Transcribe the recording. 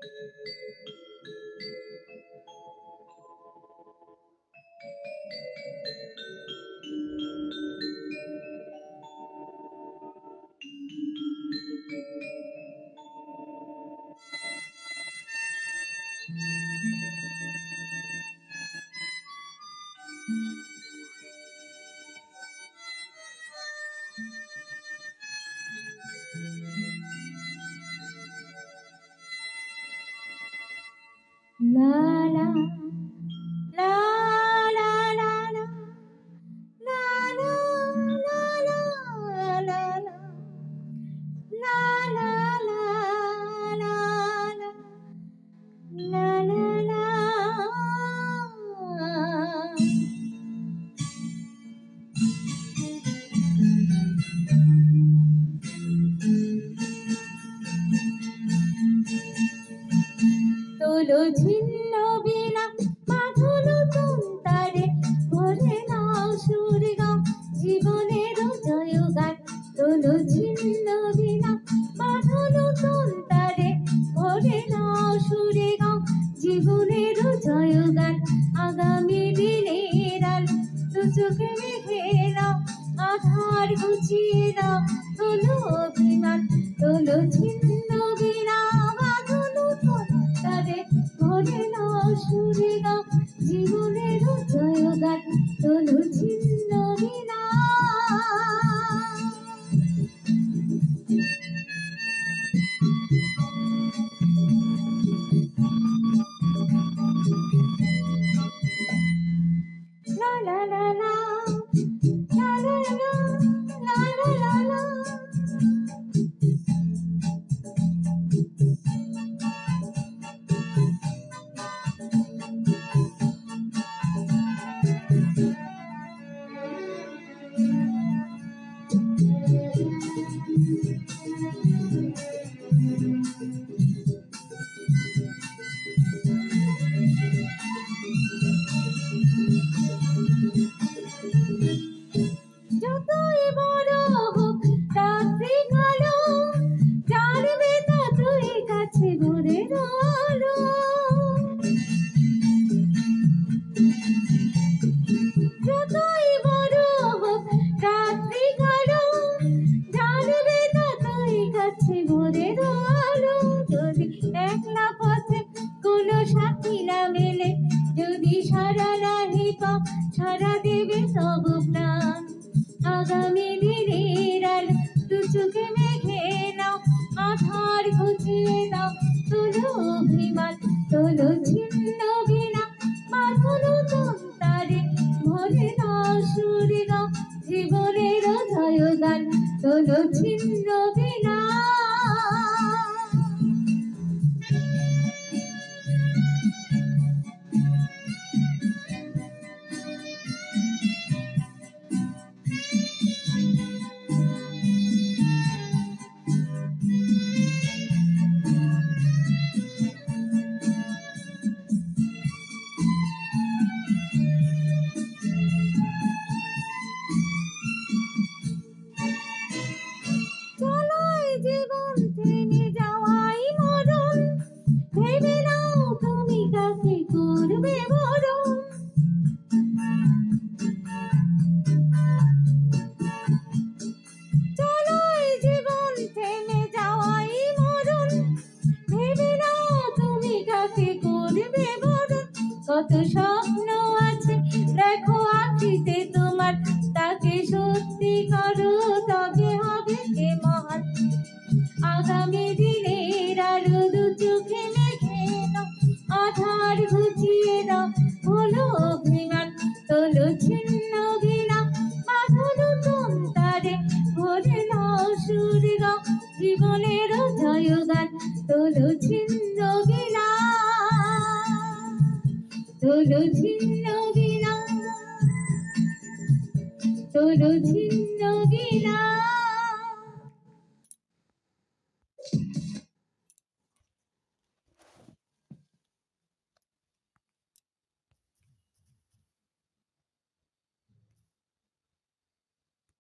La la la la la la la la la la la la la la. তোলো ছিন্ন বিনা বাঁধলো তারে ভরে নাও সুর গাও জীবনের জয়গান। তোলো ছিন্ন বিনা বাঁধলো তারে ভরে নাও সুরে গাও জীবনের জয়গান। আগামী দিনের আলো দু চোখে মেঘে নাও আধার ঘুচিয়ে দাও তোলো অভিমান। তোলো ছিন্ন বিনা বাঁধলো তারে ভরে নাও সুরে গাও জীবনের জয়গান। তোলো ছিন্ন বিনা। La la la la la la la la la la la. যতই বড় হোক রাত্রি কালো জানবে তা তুই কাছে ভরে রলো। যতই বড় হোক রাত্রি কালো জানবে তা তুই কাছে ভরে রলো। যদি একলা পথে কোনো সাথী না মেলে যদি সারা নাহি পাও সারা দেবে সব প্রাণ। আগামী দিনের আলো দু চোখে মেঘে নাও আধার ঘুচিয়ে দাও তোলো অভিমান। তোলো ছিন্ন বিনা বাঁধলো তারে ভরে নাও সুরে গাও জীবনের জয়গান। তোলো ছিন্ন বিনা। জীবন থেমে যাওয়াই মরণ ভেবে নাও তুমি কাকে করবে বরণ। চলো জীবন থেমে যাওয়াই মরণ ভেবে নাও তুমি কাকে করবে বরণ। কত স্বপ্ন আছে দেখো আঁখিতে তোমার তাকে সত্যি করো তবে হবে কে মহান। আগামী দিনের আলো দু চোখে মেঘে নাও আধার ঘুচিয়ে দাও হলো অভিমান। তোলো ছিন্ন বিনা বাঁধলো তারে ভরে নাও সুর গাও জীবনের জয়গান। তোলো ছিন্ন বিনা। তোলো ছিন্ন বিনা। তোলো ছিন্ন